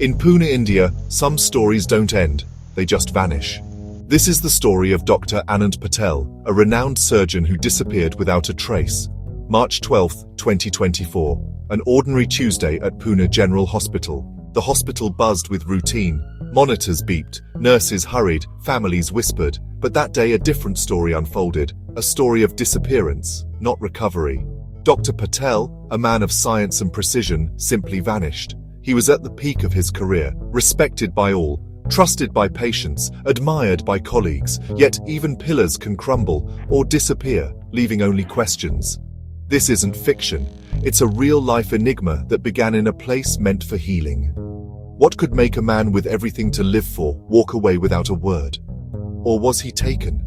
In Pune, India, some stories don't end, they just vanish. This is the story of Dr. Anand Patel, a renowned surgeon who disappeared without a trace. March 12, 2024, an ordinary Tuesday at Pune General Hospital. The hospital buzzed with routine. Monitors beeped, nurses hurried, families whispered. But that day a different story unfolded, a story of disappearance, not recovery. Dr. Patel, a man of science and precision, simply vanished. He was at the peak of his career, respected by all, trusted by patients, admired by colleagues, yet even pillars can crumble or disappear, leaving only questions. This isn't fiction, it's a real-life enigma that began in a place meant for healing. What could make a man with everything to live for walk away without a word? Or was he taken?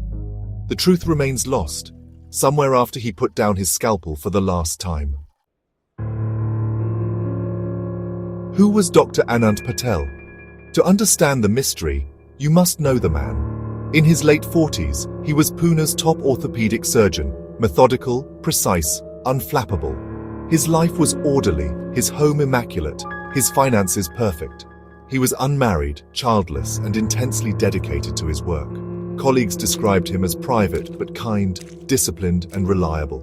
The truth remains lost, somewhere after he put down his scalpel for the last time. Who was Dr. Anand Patel? To understand the mystery, you must know the man. In his late 40s, he was Pune's top orthopedic surgeon, methodical, precise, unflappable. His life was orderly, his home immaculate, his finances perfect. He was unmarried, childless, and intensely dedicated to his work. Colleagues described him as private but kind, disciplined, and reliable.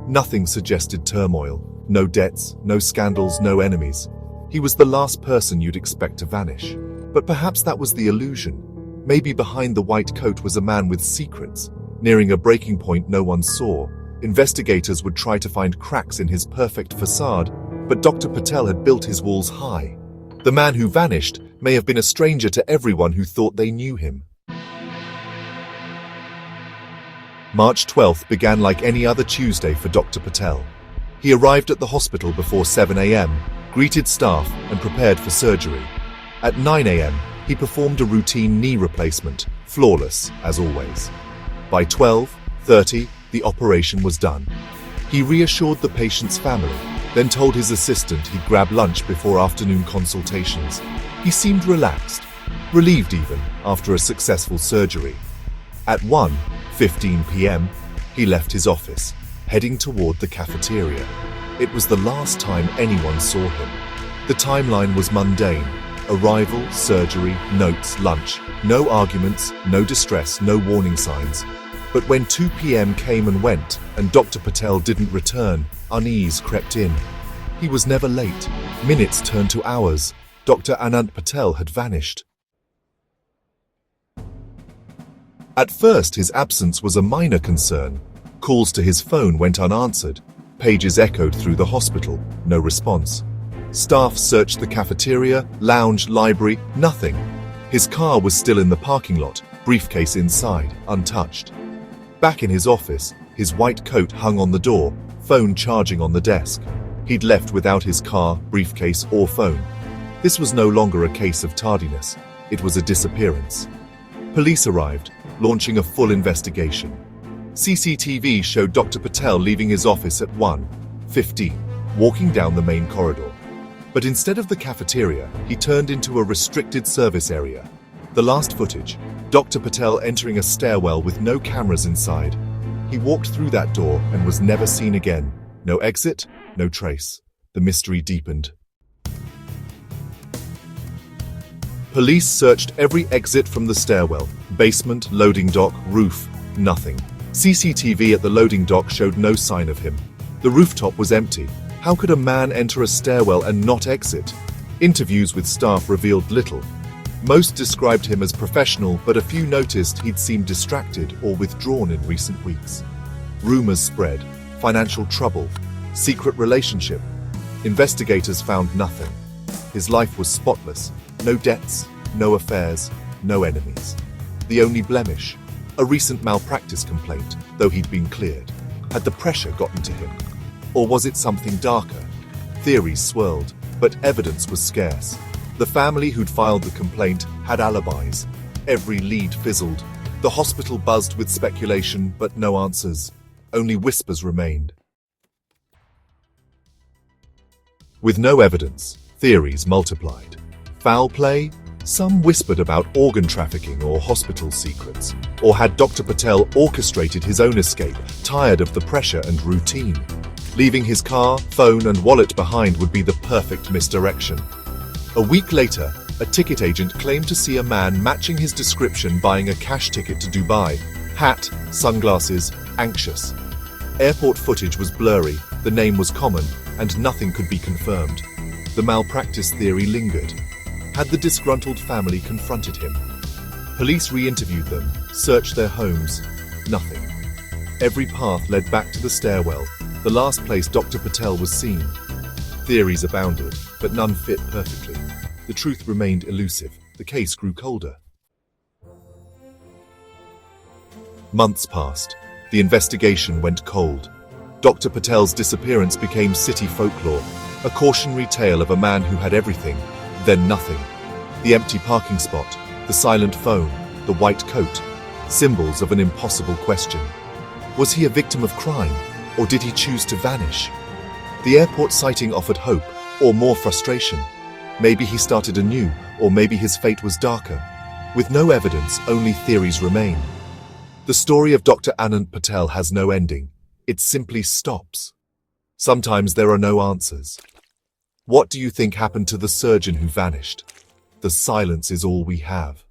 Nothing suggested turmoil, no debts, no scandals, no enemies. He was the last person you'd expect to vanish. But perhaps that was the illusion. Maybe behind the white coat was a man with secrets. Nearing a breaking point no one saw, investigators would try to find cracks in his perfect facade, but Dr. Patel had built his walls high. The man who vanished may have been a stranger to everyone who thought they knew him. March 12th began like any other Tuesday for Dr. Patel. He arrived at the hospital before 7 a.m., greeted staff, and prepared for surgery. At 9 a.m., he performed a routine knee replacement, flawless, as always. By 12:30, the operation was done. He reassured the patient's family, then told his assistant he'd grab lunch before afternoon consultations. He seemed relaxed, relieved even, after a successful surgery. At 1:15 p.m., he left his office, heading toward the cafeteria. It was the last time anyone saw him. The timeline was mundane. Arrival, surgery, notes, lunch. No arguments, no distress, no warning signs. But when 2 p.m. came and went, and Dr. Patel didn't return, unease crept in. He was never late. Minutes turned to hours. Dr. Anand Patel had vanished. At first, his absence was a minor concern. Calls to his phone went unanswered. Pages echoed through the hospital. No response. Staff searched the cafeteria, lounge, library, nothing. His car was still in the parking lot, briefcase inside, untouched. Back in his office, his white coat hung on the door, phone charging on the desk. He'd left without his car, briefcase, or phone. This was no longer a case of tardiness. It was a disappearance. Police arrived, launching a full investigation. CCTV showed Dr. Patel leaving his office at 1:15, walking down the main corridor. But instead of the cafeteria, he turned into a restricted service area. The last footage, Dr. Patel entering a stairwell with no cameras inside. He walked through that door and was never seen again. No exit, no trace. The mystery deepened. Police searched every exit from the stairwell, basement, loading dock, roof, nothing. CCTV at the loading dock showed no sign of him. The rooftop was empty. How could a man enter a stairwell and not exit? Interviews with staff revealed little. Most described him as professional, but a few noticed he'd seemed distracted or withdrawn in recent weeks. Rumors spread. Financial trouble. Secret relationship. Investigators found nothing. His life was spotless. No debts, no affairs, no enemies. The only blemish, a recent malpractice complaint, though he'd been cleared. Had the pressure gotten to him? Or was it something darker? Theories swirled, but evidence was scarce. The family who'd filed the complaint had alibis. Every lead fizzled. The hospital buzzed with speculation, but no answers. Only whispers remained. With no evidence, theories multiplied. Foul play? Some whispered about organ trafficking or hospital secrets. Or had Dr. Patel orchestrated his own escape, tired of the pressure and routine? Leaving his car, phone, and wallet behind would be the perfect misdirection. A week later, a ticket agent claimed to see a man matching his description buying a cash ticket to Dubai. Hat, sunglasses, anxious. Airport footage was blurry, the name was common, and nothing could be confirmed. The malpractice theory lingered. Had the disgruntled family confronted him? Police re-interviewed them, searched their homes. Nothing. Every path led back to the stairwell, the last place Dr. Patel was seen. Theories abounded, but none fit perfectly. The truth remained elusive. The case grew colder. Months passed. The investigation went cold. Dr. Patel's disappearance became city folklore, a cautionary tale of a man who had everything, then nothing. The empty parking spot, the silent phone, the white coat, symbols of an impossible question. Was he a victim of crime, or did he choose to vanish? The airport sighting offered hope, or more frustration. Maybe he started anew, or maybe his fate was darker. With no evidence, only theories remain. The story of Dr. Anand Patel has no ending. It simply stops. Sometimes there are no answers. What do you think happened to the surgeon who vanished? The silence is all we have.